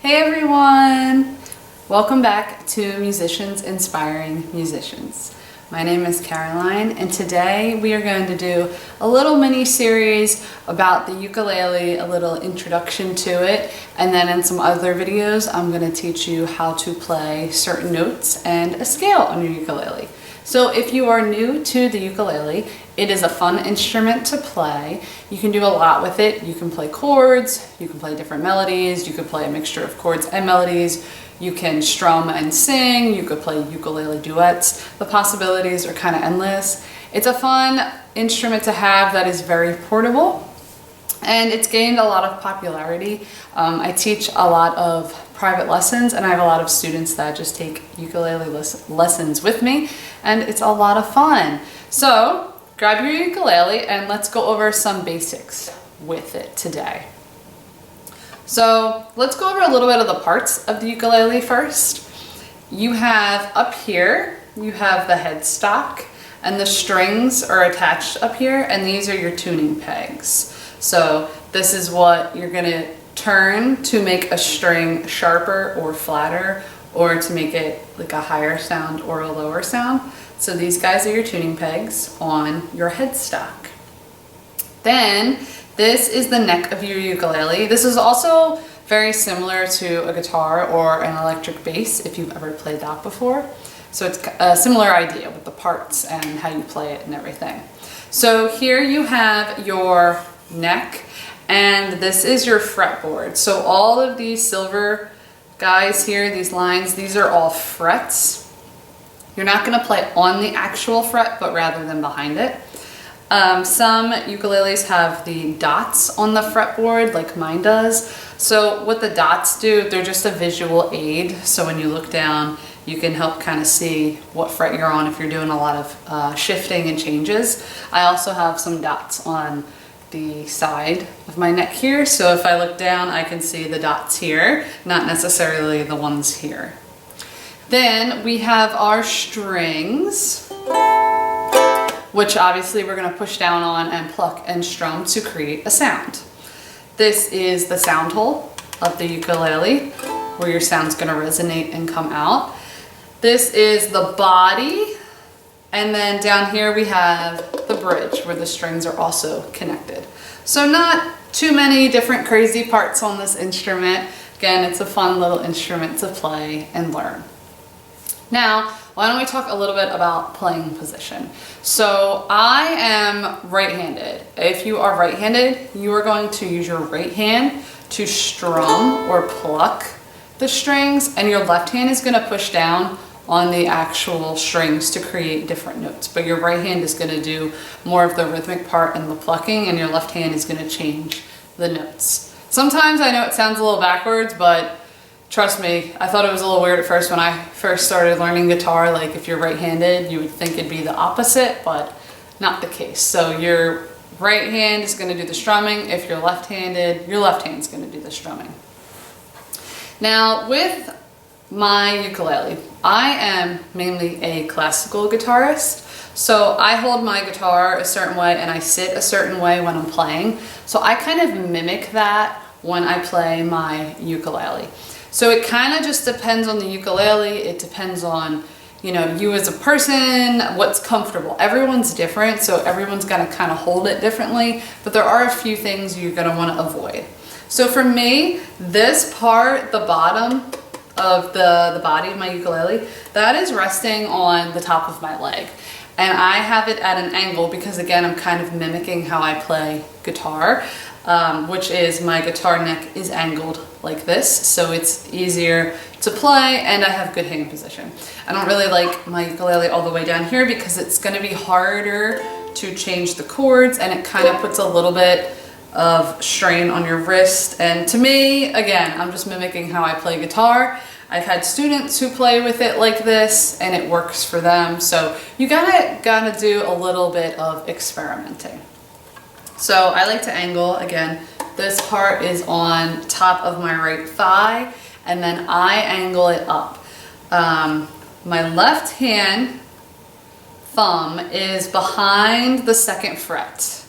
Hey everyone! Welcome back to Musicians Inspiring Musicians. My name is Caroline and today we are going to do a little mini series about the ukulele, a little introduction to it, and then in some other videos I'm going to teach you how to play certain notes and a scale on your ukulele. So if you are new to the ukulele, it is a fun instrument to play. You can do a lot with it. You can play chords, you can play different melodies, you can play a mixture of chords and melodies, you can strum and sing, you could play ukulele duets. The possibilities are kind of endless. It's a fun instrument to have that is very portable, and it's gained a lot of popularity. I teach a lot of private lessons and I have a lot of students that just take ukulele lessons with me, and it's a lot of fun. So grab your ukulele and let's go over some basics with it today. So let's go over a little bit of the parts of the ukulele first. You have up here, you have the headstock, and the strings are attached up here, and these are your tuning pegs. So this is what you're gonna turn to make a string sharper or flatter, or to make it like a higher sound or a lower sound. So these guys are your tuning pegs on your headstock. Then this is the neck of your ukulele. This is also very similar to a guitar or an electric bass if you've ever played that before. So it's a similar idea with the parts and how you play it and everything. So here you have your neck, and this is your fretboard. So all of these silver guys here, these lines, these are all frets. You're not going to play on the actual fret, but rather than behind it. Some ukuleles have the dots on the fretboard like mine does. So what the dots do, they're just a visual aid. So when you look down, you can help kind of see what fret you're on if you're doing a lot of shifting and changes. I also have some dots on the side of my neck here. So if I look down, I can see the dots here, not necessarily the ones here. Then we have our strings, which obviously we're going to push down on and pluck and strum to create a sound. This is the sound hole of the ukulele, where your sound's going to resonate and come out. This is the body, and then down here we have the bridge, where the strings are also connected. So not too many different crazy parts on this instrument. Again, it's a fun little instrument to play and learn. Now, why don't we talk a little bit about playing position. So I am right-handed. If you are right-handed, you are going to use your right hand to strum or pluck the strings, and your left hand is going to push down on the actual strings to create different notes. But your right hand is going to do more of the rhythmic part and the plucking, and your left hand is going to change the notes. Sometimes I know it sounds a little backwards, but trust me, I thought it was a little weird at first when I first started learning guitar. Like if you're right-handed, you would think it'd be the opposite, but not the case. So your right hand is going to do the strumming. If you're left-handed, your left hand's going to do the strumming. Now with my ukulele, I am mainly a classical guitarist. So I hold my guitar a certain way and I sit a certain way when I'm playing. So I kind of mimic that when I play my ukulele. So it kind of just depends on the ukulele. It depends on, you know, you as a person, what's comfortable. Everyone's different, so everyone's going to kind of hold it differently, but there are a few things you're going to want to avoid. So for me, this part, the bottom of the body of my ukulele, that is resting on the top of my leg. And I have it at an angle because, again, I'm kind of mimicking how I play guitar, which is my guitar neck is angled like this, so it's easier to play and I have good hand position. I don't really like my ukulele all the way down here because it's going to be harder to change the chords, and it kind of puts a little bit of strain on your wrist. And to me, again, I'm just mimicking how I play guitar. I've had students who play with it like this and it works for them, so you gotta do a little bit of experimenting. So I like to angle, again, this part is on top of my right thigh, and then I angle it up. My left hand thumb is behind the second fret.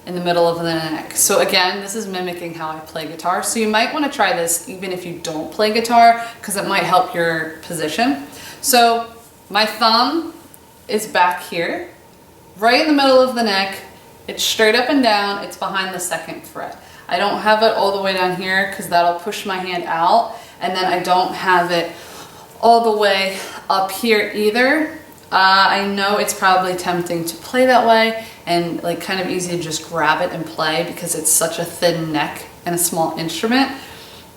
in the middle of the neck. So again, this is mimicking how I play guitar. So you might want to try this even if you don't play guitar, because it might help your position. So my thumb is back here, right in the middle of the neck. It's straight up and down. It's behind the 2nd fret. I don't have it all the way down here because that'll push my hand out. And then I don't have it all the way up here either. I know it's probably tempting to play that way and like kind of easy to just grab it and play because it's such a thin neck and a small instrument.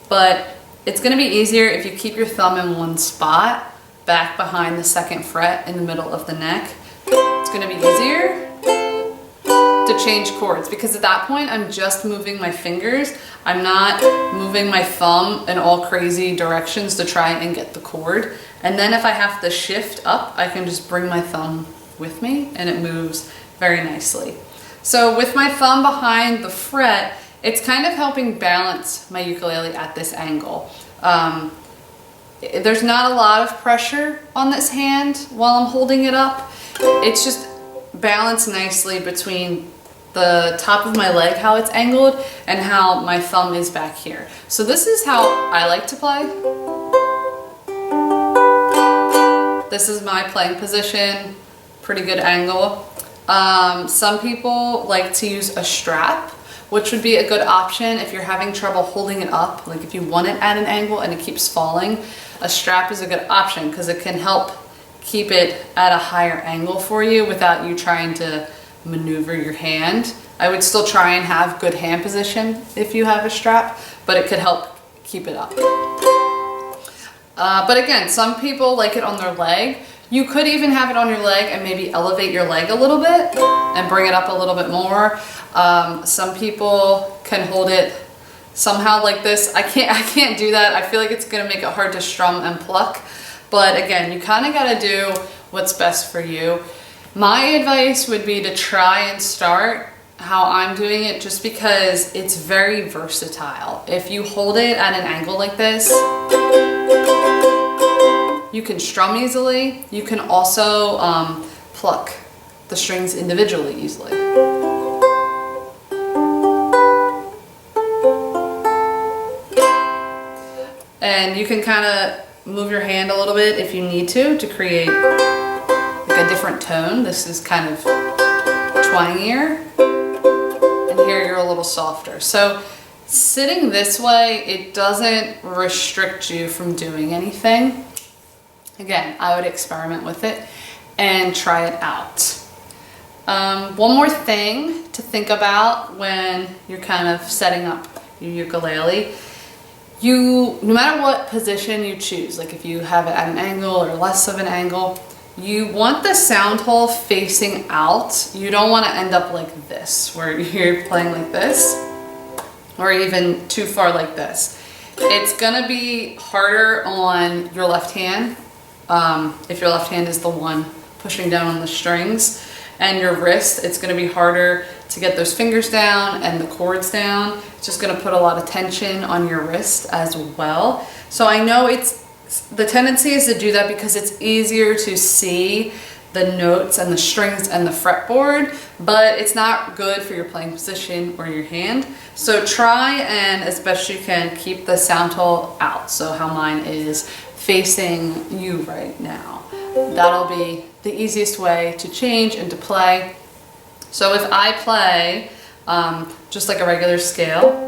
But it's going to be easier if you keep your thumb in one spot, back behind the 2nd fret in the middle of the neck. It's going to be easier to change chords because at that point I'm just moving my fingers. I'm not moving my thumb in all crazy directions to try and get the chord. And then if I have to shift up, I can just bring my thumb with me and it moves very nicely. So with my thumb behind the fret, it's kind of helping balance my ukulele at this angle. There's not a lot of pressure on this hand while I'm holding it up. It's just balanced nicely between the top of my leg, how it's angled, and how my thumb is back here. So this is how I like to play. This is my playing position, pretty good angle. Some people like to use a strap, which would be a good option if you're having trouble holding it up. Like if you want it at an angle and it keeps falling, a strap is a good option because it can help keep it at a higher angle for you without you trying to maneuver your hand. I would still try and have good hand position if you have a strap, but it could help keep it up. But again, some people like it on their leg. You could even have it on your leg and maybe elevate your leg a little bit and bring it up a little bit more. Some people can hold it somehow like this. I can't do that. I feel like it's gonna make it hard to strum and pluck. But again, you kind of gotta do what's best for you. My advice would be to try and start how I'm doing it just because it's very versatile. If you hold it at an angle like this, you can strum easily. You can also pluck the strings individually easily. And you can kind of move your hand a little bit if you need to create like a different tone. This is kind of twangier, and here you're a little softer. So sitting this way, it doesn't restrict you from doing anything. Again, I would experiment with it and try it out. One more thing to think about when you're kind of setting up your ukulele. No matter what position you choose, like if you have it at an angle or less of an angle, you want the sound hole facing out. You don't want to end up like this, where you're playing like this, or even too far like this. It's gonna be harder on your left hand, if your left hand is the one pushing down on the strings, and your wrist, it's gonna be harder to get those fingers down and the chords down. It's just gonna put a lot of tension on your wrist as well. So I know the tendency is to do that because it's easier to see the notes and the strings and the fretboard, but it's not good for your playing position or your hand. So try and, as best you can, keep the sound hole out. So how mine is facing you right now. That'll be the easiest way to change and to play. So if I play just like a regular scale,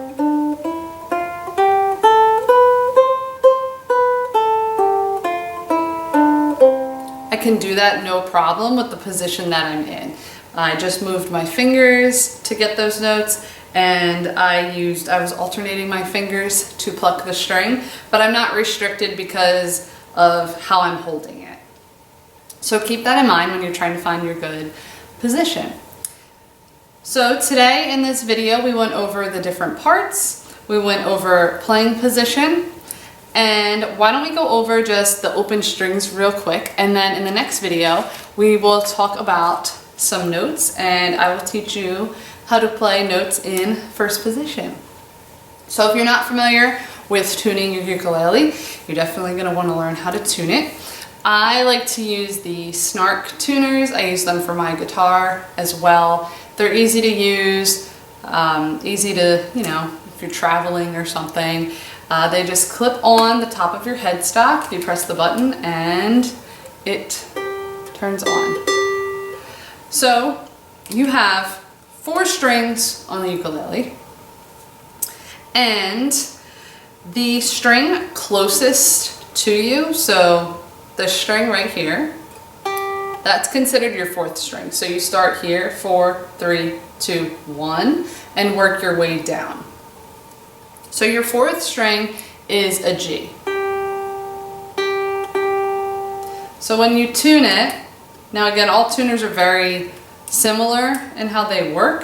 I can do that no problem with the position that I'm in. I just moved my fingers to get those notes, and I was alternating my fingers to pluck the string, but I'm not restricted because of how I'm holding it. So keep that in mind when you're trying to find your good position. So today in this video, we went over the different parts. We went over playing position. And why don't we go over just the open strings real quick, and then in the next video we will talk about some notes, and I will teach you how to play notes in first position. So if you're not familiar with tuning your ukulele, you're definitely going to want to learn how to tune it. I like to use the Snark tuners. I use them for my guitar as well. They're easy to use, easy to, you know, if you're traveling or something. They just clip on the top of your headstock. You press the button and it turns on. So you have 4 strings on the ukulele, and the string closest to you, so the string right here, that's considered your 4th string. So you start here, 4, 3, 2, 1, and work your way down. So your 4th string is a G. So when you tune it, now again, all tuners are very similar in how they work.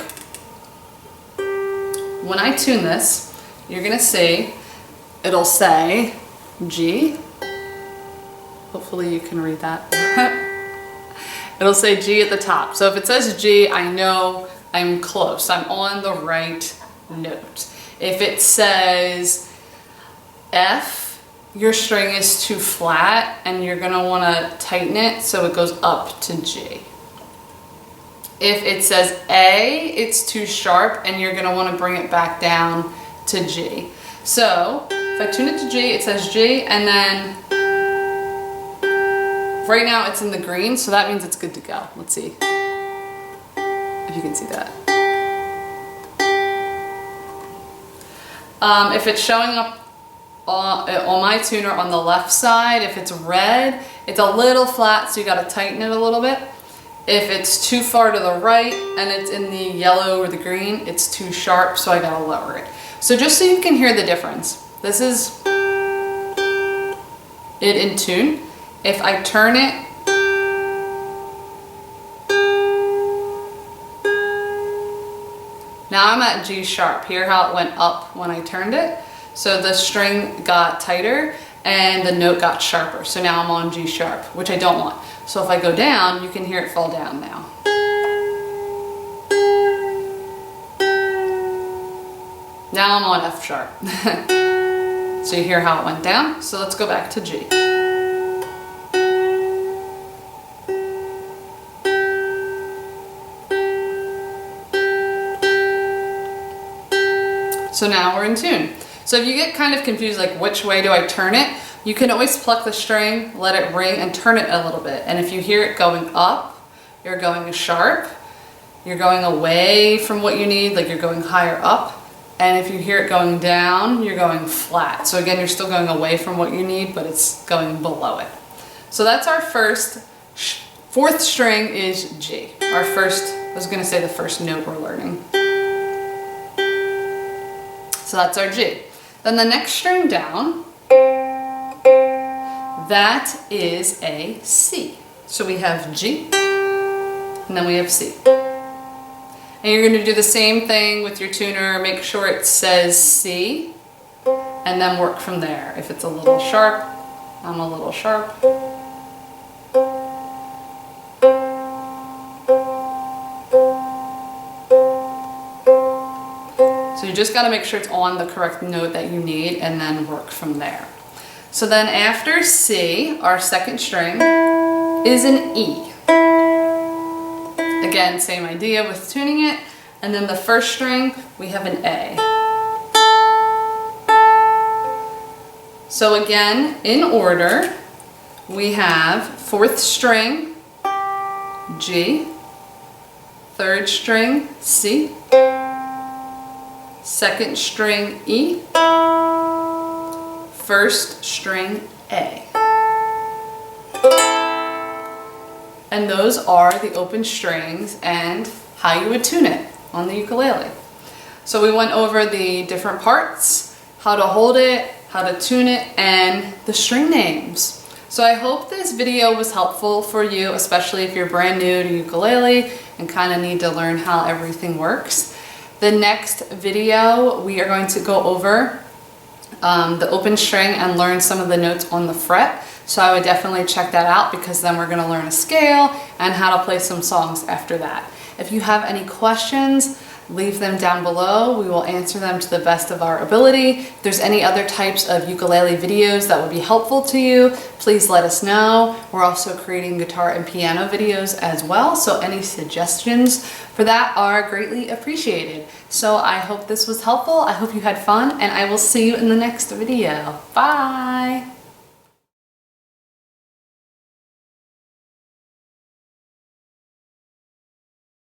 When I tune this, you're gonna see, it'll say G. Hopefully you can read that. It'll say G at the top. So if it says G, I know I'm close. I'm on the right note. If it says F, your string is too flat and you're gonna wanna tighten it so it goes up to G. If it says A, it's too sharp and you're gonna wanna bring it back down to G. So if I tune it to G, it says G, and then right now it's in the green, so that means it's good to go. Let's see if you can see that. If it's showing up on my tuner on the left side, if it's red, it's a little flat, so you gotta tighten it a little bit. If it's too far to the right and it's in the yellow or the green, it's too sharp, so I gotta lower it. So just so you can hear the difference, this is it in tune. If I turn it, now I'm at G sharp. Hear how it went up when I turned it? So the string got tighter and the note got sharper. So now I'm on G sharp, which I don't want. So if I go down, you can hear it fall down now. Now I'm on F sharp. So you hear how it went down? So let's go back to G. So now we're in tune. So if you get kind of confused, like which way do I turn it, you can always pluck the string, let it ring, and turn it a little bit. And if you hear it going up, you're going sharp. You're going away from what you need, like you're going higher up. And if you hear it going down, you're going flat. So again, you're still going away from what you need, but it's going below it. So that's our first. 4th string is G. Our first, I was gonna say the first note we're learning. So that's our G. Then the next string down, that is a C. So we have G, and then we have C. And you're going to do the same thing with your tuner. Make sure it says C, and then work from there. If it's a little sharp, I'm a little sharp. So you just got to make sure it's on the correct note that you need, and then work from there. So then after C, our 2nd string is an E. Again, same idea with tuning it. And then the 1st string, we have an A. So again, in order, we have 4th string, G, 3rd string, C, 2nd string, E, 1st string, A. And those are the open strings and how you would tune it on the ukulele. So we went over the different parts, how to hold it, how to tune it, and the string names. So I hope this video was helpful for you, especially if you're brand new to ukulele and kind of need to learn how everything works. The next video, we are going to go over the open string and learn some of the notes on the fret. So I would definitely check that out, because then we're going to learn a scale and how to play some songs after that. If you have any questions, leave them down below. We will answer them to the best of our ability. If there's any other types of ukulele videos that would be helpful to you, please let us know. We're also creating guitar and piano videos as well, so any suggestions for that are greatly appreciated. So I hope this was helpful. I hope you had fun, and I will see you in the next video. Bye!